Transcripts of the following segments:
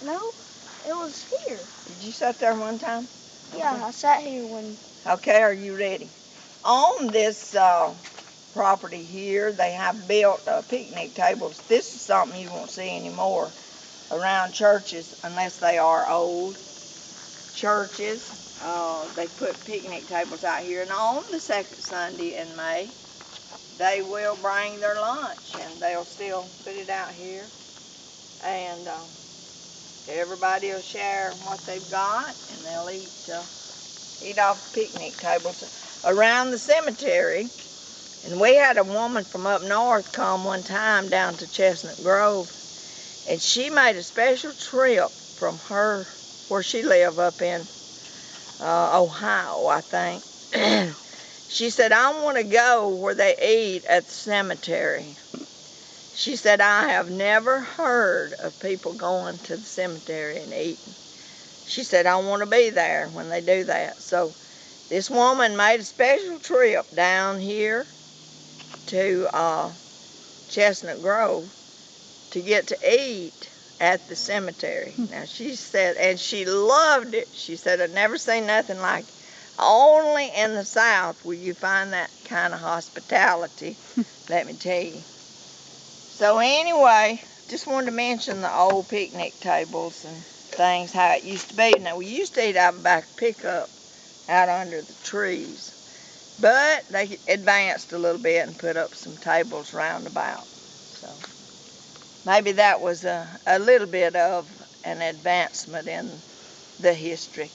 No, it was here. Did you sit there one time? Yeah, I sat here when... Okay, are you ready? On this property here, they have built picnic tables. This is something you won't see anymore around churches unless they are old churches. They put picnic tables out here, and on the second Sunday in May, they will bring their lunch, and they'll still put it out here, and everybody will share what they've got, and they'll eat off the picnic tables around the cemetery. And we had a woman from up north come one time down to Chestnut Grove, and she made a special trip from where she lived up in Ohio, I think. She said, I want to go where they eat at the cemetery. She said, I have never heard of people going to the cemetery and eating. She said, I want to be there when they do that. So this woman made a special trip down here to Chestnut Grove to get to eat at the cemetery. Now she said, and she loved it. She said, I'd never seen nothing like it. Only in the South will you find that kind of hospitality, let me tell you. So anyway, just wanted to mention the old picnic tables and things, how it used to be. Now, we used to eat out of the back pickup out under the trees, but they advanced a little bit and put up some tables round about. So maybe that was a little bit of an advancement in the history.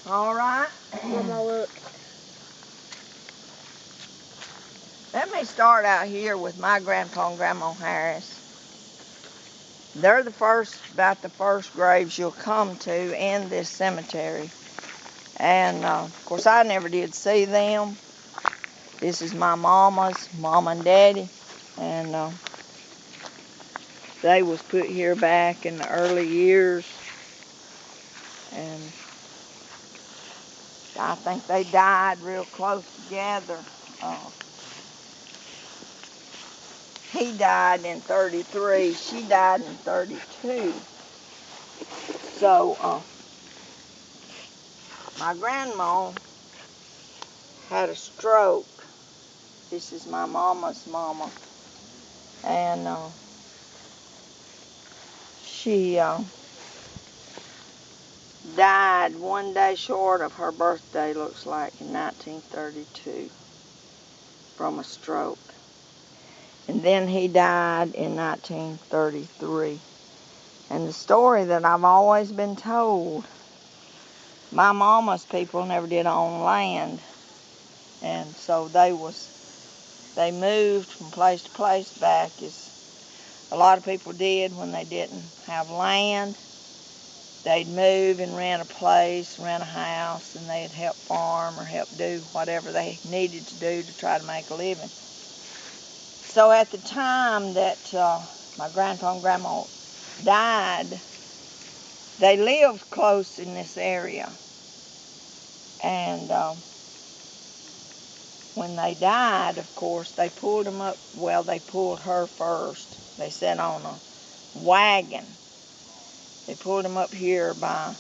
All right. Let me look. Let me start out here with my grandpa and grandma Harris. They're about the first graves you'll come to in this cemetery. And of course I never did see them. This is my mama's, mama and daddy. And they was put here back in the early years. And I think they died real close together. He died in 33. She died in 32. So my grandma had a stroke. This is my mama's mama. And she died one day short of her birthday, looks like, in 1932 from a stroke. And then he died in 1933. And the story that I've always been told, my mama's people never did own land. And so they moved from place to place back, as a lot of people did when they didn't have land. They'd move and rent a place, rent a house, and they'd help farm or help do whatever they needed to do to try to make a living. So at the time that my grandpa and grandma died, they lived close in this area. And when they died, of course, they pulled them up. Well, they pulled her first. They sat on a wagon. They pulled them up here by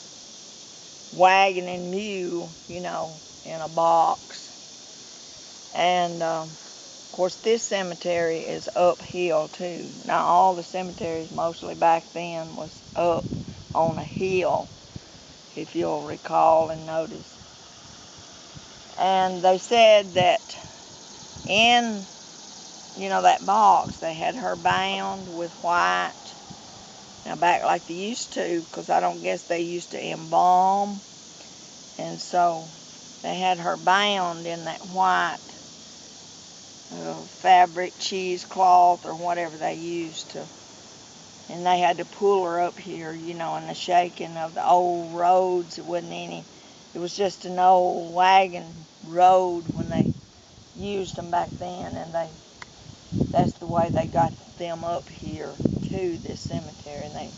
wagon and mule, in a box. And, of course, this cemetery is uphill, too. Now, all the cemeteries, mostly back then, was up on a hill, if you'll recall and notice. And they said that in, that box, they had her bound with white. Now, back like they used to, because I don't guess they used to embalm. And so they had her bound in that white fabric, cheesecloth, or whatever they used to. And they had to pull her up here, in the shaking of the old roads. It wasn't any, it was just an old wagon road when they used them back then. And that's the way they got them up here to this cemetery. And they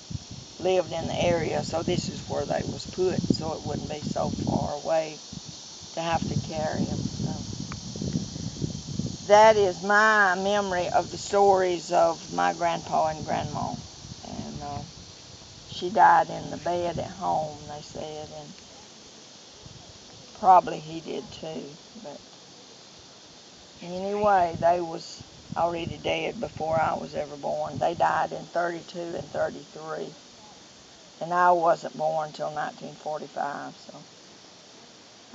lived in the area, so this is where they was put, so it wouldn't be so far away to have to carry them. So that is my memory of the stories of my grandpa and grandma. And she died in the bed at home, they said, and probably he did too. But anyway, they was already dead before I was ever born. They died in 32 and 33, and I wasn't born till 1945, so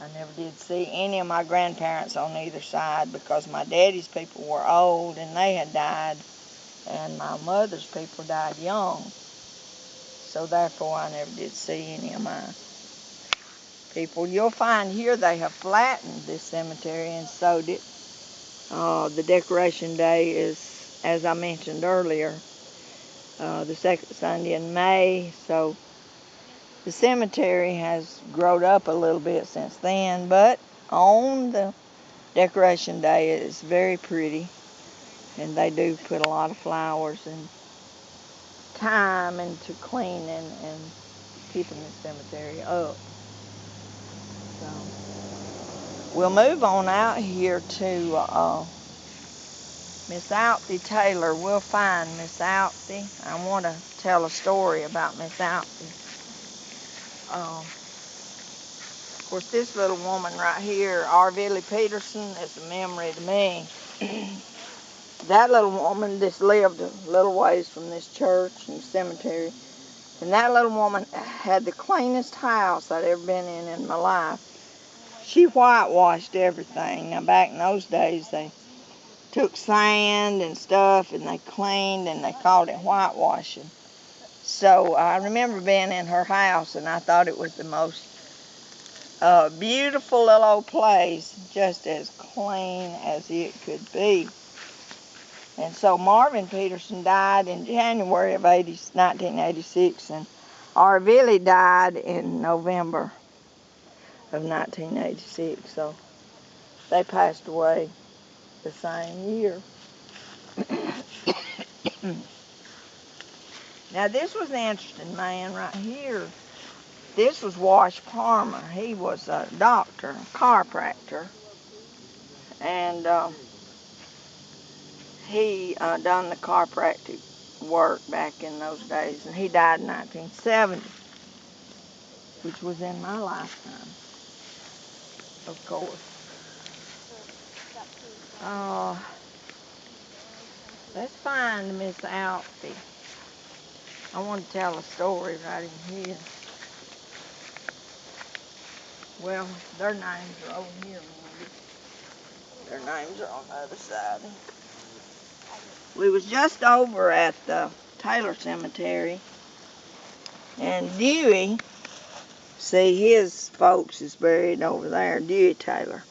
I never did see any of my grandparents on either side because my daddy's people were old and they had died, and my mother's people died young. So therefore I never did see any of my people. You'll find here they have flattened this cemetery and sewed it. The decoration day is, as I mentioned earlier, the second Sunday in May. So the cemetery has grown up a little bit since then, but on the decoration day it is very pretty, and they do put a lot of flowers and time into cleaning and keeping the cemetery up. So we'll move on out here to Miss Alfie Taylor. We'll find Miss Alfie. I want to tell a story about Miss Alfie. Of course, this little woman right here, Arvillie Peterson, is a memory to me. That little woman just lived a little ways from this church and cemetery. And that little woman had the cleanest house I'd ever been in my life. She whitewashed everything. Now, back in those days, they took sand and stuff and they cleaned and they called it whitewashing. So I remember being in her house and I thought it was the most beautiful little old place, just as clean as it could be. And so Marvin Peterson died in January of 1986, and Arvillie died in November of 1986. So they passed away the same year. Now this was an interesting man right here. This was Wash Palmer. He was a doctor, a chiropractor, and he done the chiropractic work back in those days, and he died in 1970, which was in my lifetime, of course. Let's find Miss Alfie. I want to tell a story right in here. Well, their names are over here, Mandy. Their names are on the other side. We was just over at the Taylor Cemetery, and Dewey, see, his folks is buried over there, Dewey Taylor,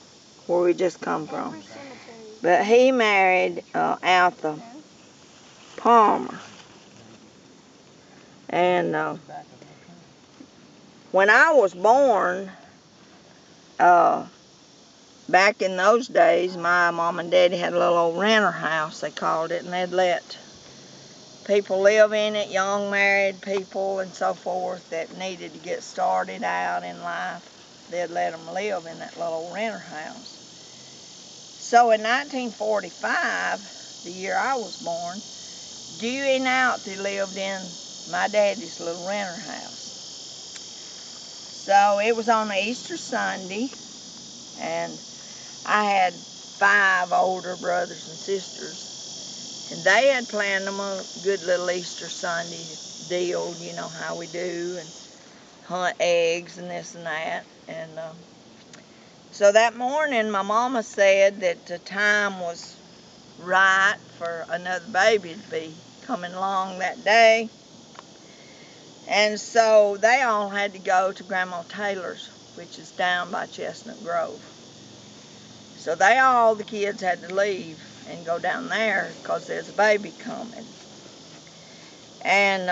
where we just come from. But he married Altha Palmer. And when I was born, back in those days, my mom and daddy had a little old renter house, they called it, and they'd let people live in it, young married people and so forth that needed to get started out in life. They'd let them live in that little old renter house. So in 1945, the year I was born, Dewey and Alfie lived in my daddy's little renter house. So it was on Easter Sunday, and I had 5 older brothers and sisters, and they had planned them a good little Easter Sunday deal, you know how we do, and hunt eggs and this and that. And so that morning, my mama said that the time was right for another baby to be coming along that day. And so they all had to go to Grandma Taylor's, which is down by Chestnut Grove. So the kids had to leave and go down there because there's a baby coming. And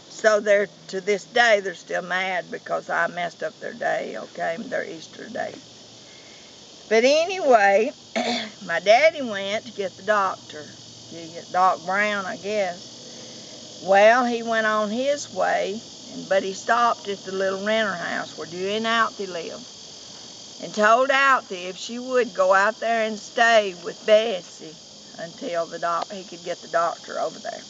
so they're, to this day, they're still mad because I messed up their day, okay, their Easter day. But anyway, my daddy went to get the doctor, to get Doc Brown, I guess. Well, he went on his way, but he stopped at the little renter house where Dewey and Alfie lived, and told Alfie if she would go out there and stay with Bessie until he could get the doctor over there.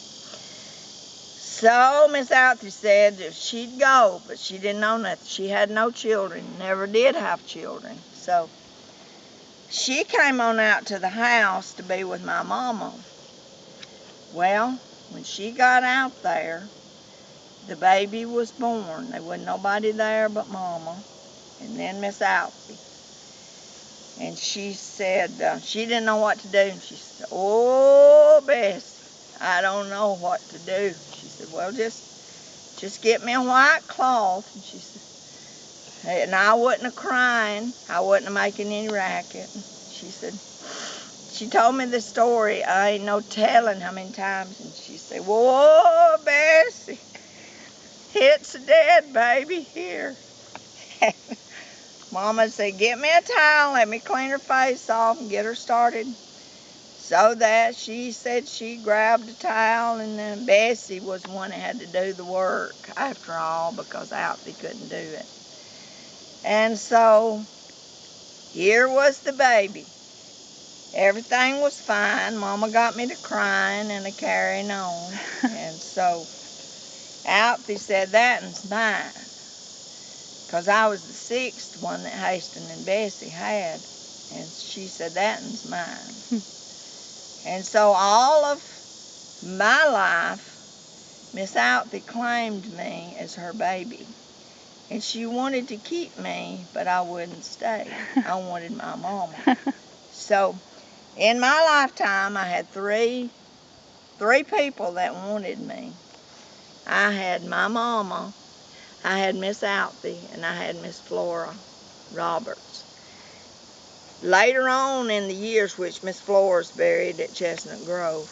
So Miss Althea said that she'd go, but she didn't know nothing. She had no children, never did have children. So she came on out to the house to be with my mama. Well, when she got out there, the baby was born. There wasn't nobody there but Mama and then Miss Alfie. And she said she didn't know what to do. And she said, "Oh, Bessie, I don't know what to do." She said, "Well, just get me a white cloth." And she said, and I wasn't a-crying. I wasn't making any racket. And she said, she told me the story. I ain't no telling how many times. And she said, "Whoa, Bessie, it's a dead baby here." Mama said, "Get me a towel, let me clean her face off and get her started." So that she said she grabbed a towel, and then Bessie was the one that had to do the work after all, because Alfie couldn't do it. And so here was the baby. Everything was fine. Mama got me to crying and a carrying on. And so Alfie said, "That one's mine." Because I was the sixth one that Hastings and Bessie had. And she said, "That one's mine." And so all of my life, Miss Alfie claimed me as her baby. And she wanted to keep me, but I wouldn't stay. I wanted my mama. So in my lifetime, I had three people that wanted me. I had my mama, I had Miss Alfie, and I had Miss Flora Roberts. Later on in the years, which Miss Flora's buried at Chestnut Grove,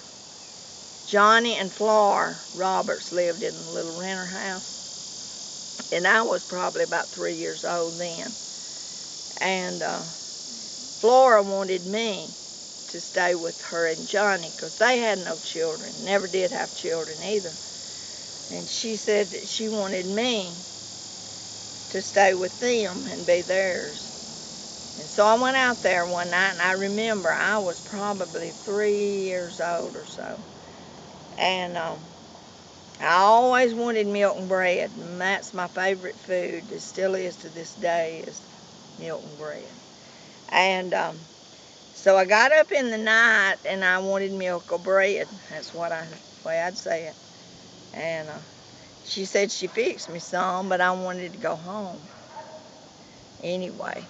Johnny and Flora Roberts lived in a little renter house. And I was probably about 3 years old then. And Flora wanted me to stay with her and Johnny because they had no children, never did have children either. And she said that she wanted me to stay with them and be theirs. And so I went out there one night, and I remember I was probably 3 years old or so. And I always wanted milk and bread, and that's my favorite food. It still is to this day, is milk and bread. And so I got up in the night, and I wanted milk or bread. That's the way I'd say it. And she said she fixed me some, but I wanted to go home anyway.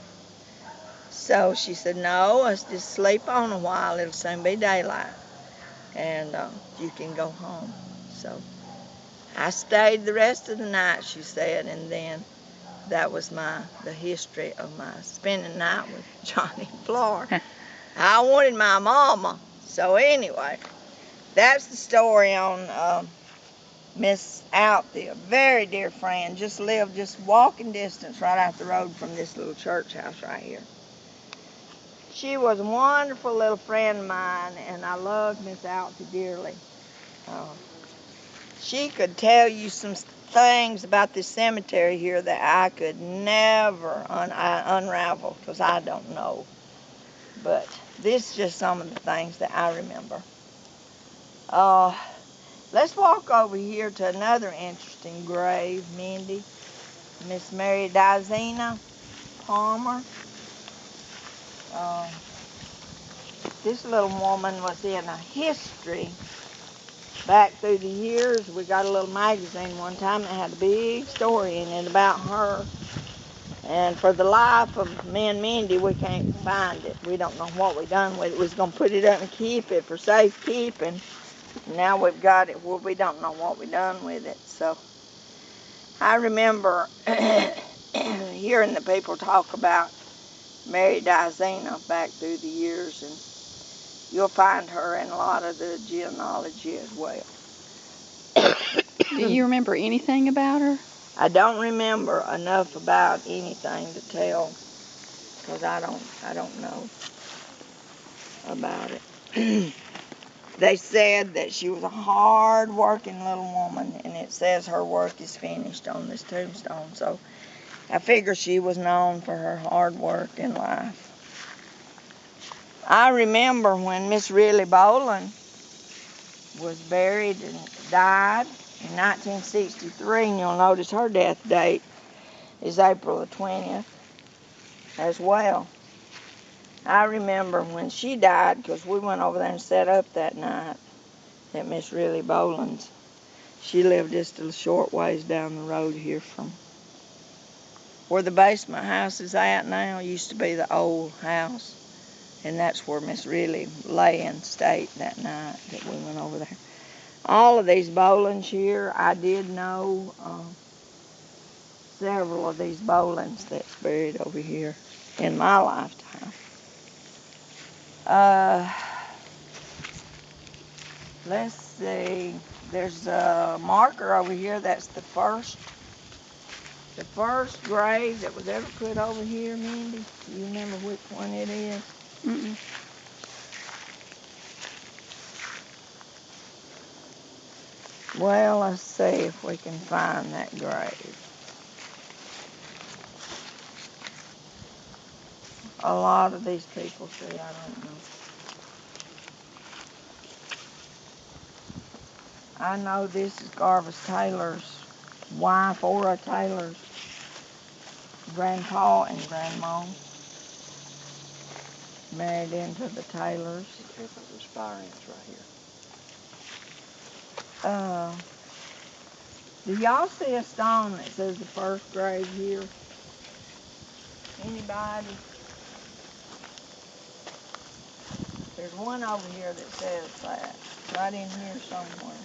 So she said, "No, let's just sleep on a while. It'll soon be daylight, and you can go home." So I stayed the rest of the night, she said, and then that was the history of my spending the night with Johnny and Flora. I wanted my mama. So anyway, that's the story on Miss Althea, a very dear friend, lived just walking distance right out the road from this little church house right here. She was a wonderful little friend of mine, and I loved Miss Althea dearly. She could tell you some things about this cemetery here that I could never unravel, because I don't know. But this is just some of the things that I remember. Let's walk over here to another interesting grave, Mindy. Miss Mary Dizena Palmer. This little woman was in a history back through the years. We got a little magazine one time that had a big story in it about her. And for the life of me and Mindy, we can't find it. We don't know what we done with it. We was going to put it up and keep it for safekeeping. Now we've got it. Well, we don't know what we done with it. So I remember hearing the people talk about Mary Dizena back through the years, and you'll find her in a lot of the genealogy as well. Do you remember anything about her? I don't remember enough about anything to tell, because I don't know about it. They said that she was a hard-working little woman, and it says her work is finished on this tombstone. So I figure she was known for her hard work in life. I remember when Miss Riley Boland was buried and died, in 1963, and you'll notice her death date is April the 20th as well. I remember when she died, because we went over there and set up that night at Miss Riley Boland's. She lived just a short ways down the road here from where the basement house is at now. It used to be the old house, and that's where Miss Riley lay in state that night that we went over there. All of these Bolands here, I did know several of these Bolands that's buried over here in my lifetime. Let's see. There's a marker over here. That's the first grave that was ever put over here, Mindy. Do you remember which one it is? Mm-mm. Well, let's see if we can find that grave. A lot of these people, see, I don't know. I know this is Garvis Taylor's wife, Ora Taylor's grandpa and grandma. Married into the Taylors. There's fire ants right here. Do y'all see a stone that says the first grave here? Anybody? There's one over here that says that. Right in here somewhere.